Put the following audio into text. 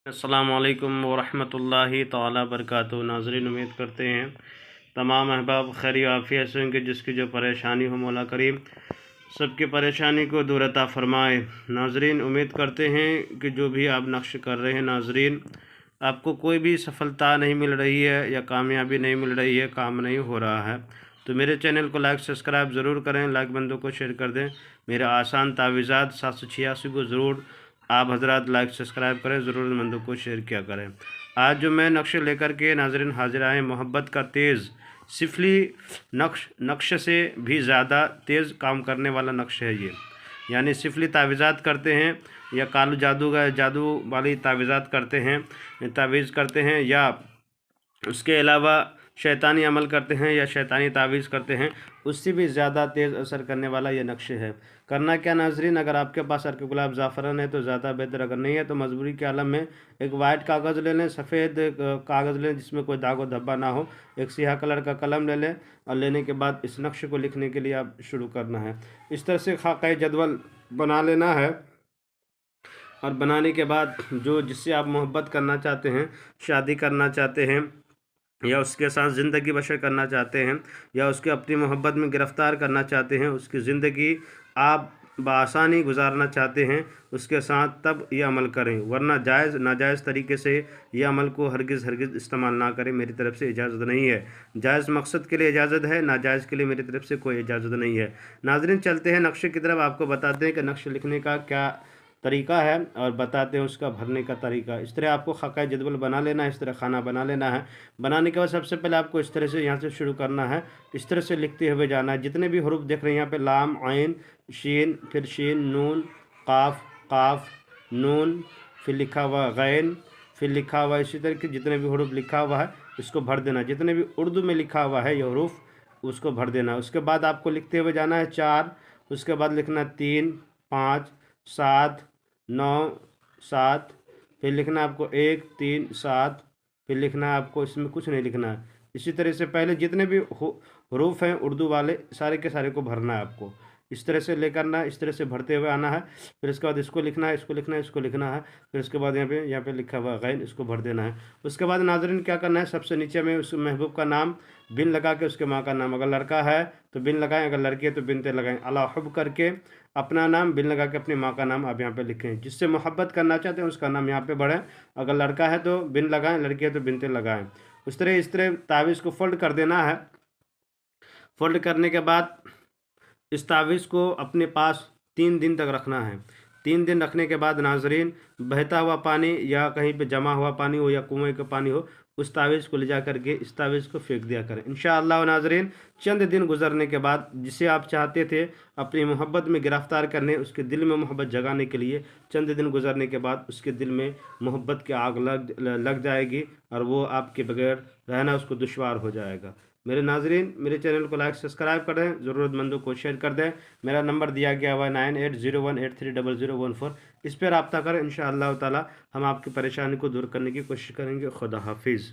अस्सलामुअलैकुम वरहमतुल्लाहि ताला बरकातुहू। नाज़रीन, उम्मीद करते हैं तमाम अहबाब खैर आफ़ियत से होंगे। जिसकी जो परेशानी हो मौला करीम सबकी परेशानी को दूर अता फ़रमाए। नाज़रीन, उम्मीद करते हैं कि जो भी आप नक्श कर रहे हैं नाज़रीन, आपको कोई भी सफलता नहीं मिल रही है या कामयाबी नहीं मिल रही है, काम नहीं हो रहा है, तो मेरे चैनल को लाइक सब्सक्राइब ज़रूर करें, लाइक बंदों को शेयर कर दें। मेरे आसान तावीज़ात 786 को ज़रूर आप हजरात लाइक सब्सक्राइब करें, ज़रूरतमंदों को शेयर किया करें। आज जो मैं नक्श लेकर के नाज़रीन हाजिर आए, मोहब्बत का तेज़ सिफली नक्श से भी ज़्यादा तेज़ काम करने वाला नक्श है ये। यानी सिफली तावीज़ात करते हैं या कालू जादू वाली तावीज़ात करते हैं, तावीज़ करते हैं, या उसके अलावा शैतानी अमल करते हैं या शैतानी तावीज़ करते हैं, उससे भी ज़्यादा तेज़ असर करने वाला ये नक्श है। करना क्या नाज़रीन, अगर आपके पास अर्क गुलाब ज़ाफ़रान है तो ज़्यादा बेहतर, अगर नहीं है तो मजबूरी के आलम में एक वाइट कागज़ ले लें, सफ़ेद कागज़ लें जिसमें कोई दाग व धब्बा ना हो, एक सियाह कलर का कलम ले लें, और लेने के बाद इस नक्श को लिखने के लिए आप शुरू करना है। इस तरह से खाका जदवल बना लेना है, और बनाने के बाद जो जिससे आप मोहब्बत करना चाहते हैं, शादी करना चाहते हैं, या उसके साथ ज़िंदगी बसर करना चाहते हैं, या उसके अपनी मोहब्बत में गिरफ़्तार करना चाहते हैं, उसकी ज़िंदगी आप बआसानी गुजारना चाहते हैं, उसके साथ तब ये अमल करें, वरना नाजायज़ तरीके से ये अमल को हरगिज़ इस्तेमाल ना करें। मेरी तरफ़ से इजाज़त नहीं है। जायज़ मकसद के लिए इजाज़त है, नाजायज़ के लिए मेरी तरफ़ से कोई इजाज़त नहीं है। नाज़रीन, चलते हैं नक्शे की तरफ। आपको बताते हैं कि नक्श लिखने का क्या तरीका है और बताते हैं उसका भरने का तरीका। इस तरह आपको खाका जदवल बना लेना है, इस तरह खाना बना लेना है। बनाने के बाद सबसे पहले आपको इस तरह से यहाँ से शुरू करना है, इस तरह से लिखते हुए जाना है। जितने भी हरूफ देख रहे हैं यहाँ पे, लाम, आइन, शीन, फिर शीन, नून, काफ, काफ, नून, फिर लिखा हुआ गैन, फिर लिखा हुआ इसी तरह के जितने भी हरूफ लिखा हुआ है इसको भर देना। जितने भी उर्दू में लिखा हुआ है ये हरूफ उसको भर देना। उसके बाद आपको लिखते हुए जाना है 4, उसके बाद लिखना 3, 5, 7, 9, 7, फिर लिखना आपको 1, 3, 7, फिर लिखना है आपको, इसमें कुछ नहीं लिखना है। इसी तरह से पहले जितने भी हरूफ हैं उर्दू वाले सारे के सारे को भरना है आपको। इस तरह से लेकर ना, इस तरह से भरते हुए आना है। फिर इसके बाद इसको लिखना है, इसको लिखना है, इसको लिखना है। फिर उसके बाद यहाँ पे लिखा हुआ गैन, इसको भर देना है। उसके बाद नाज़रीन क्या करना है, सबसे नीचे में उस महबूब का नाम बिन लगा के उसके माँ का नाम, अगर लड़का है तो बिन लगाएं, अगर लड़की है तो बिनते लगाएं। अला हुब करके अपना नाम बिन लगा के अपनी माँ का नाम आप यहाँ पे लिखें। जिससे मोहब्बत करना चाहते हैं उसका नाम यहाँ पे बढ़ें। अगर लड़का है तो बिन लगाएं, लड़की है तो बिनते लगाएं। इस तरह तावीज़ को फोल्ड कर देना है। फोल्ड करने के बाद इस तावीज़ को अपने पास 3 दिन तक रखना है। 3 दिन रखने के बाद नाज़रीन, बहता हुआ पानी या कहीं पे जमा हुआ पानी हो या कुएं का पानी हो, उस तावीज़ को ले जा करके इस तावीज़ को फेंक दिया करें। इंशाअल्लाह नाज़रीन, चंद दिन गुजरने के बाद जिसे आप चाहते थे अपनी मोहब्बत में गिरफ़्तार करने, उसके दिल में मोहब्बत जगाने के लिए, चंद दिन गुजरने के बाद उसके दिल में मोहब्बत की आग लग जाएगी, और वो आपके बगैर रहना उसको दुश्वार हो जाएगा। मेरे नाज़रीन, मेरे चैनल को लाइक सब्सक्राइब कर दें, ज़रूरतमंदों को शेयर कर दें। मेरा नंबर दिया गया हुआ है 9801830014। इस पर रब्ता करें। इंशाअल्लाह ताला हम आपकी परेशानी को दूर करने की कोशिश करेंगे। खुदा हाफिज़।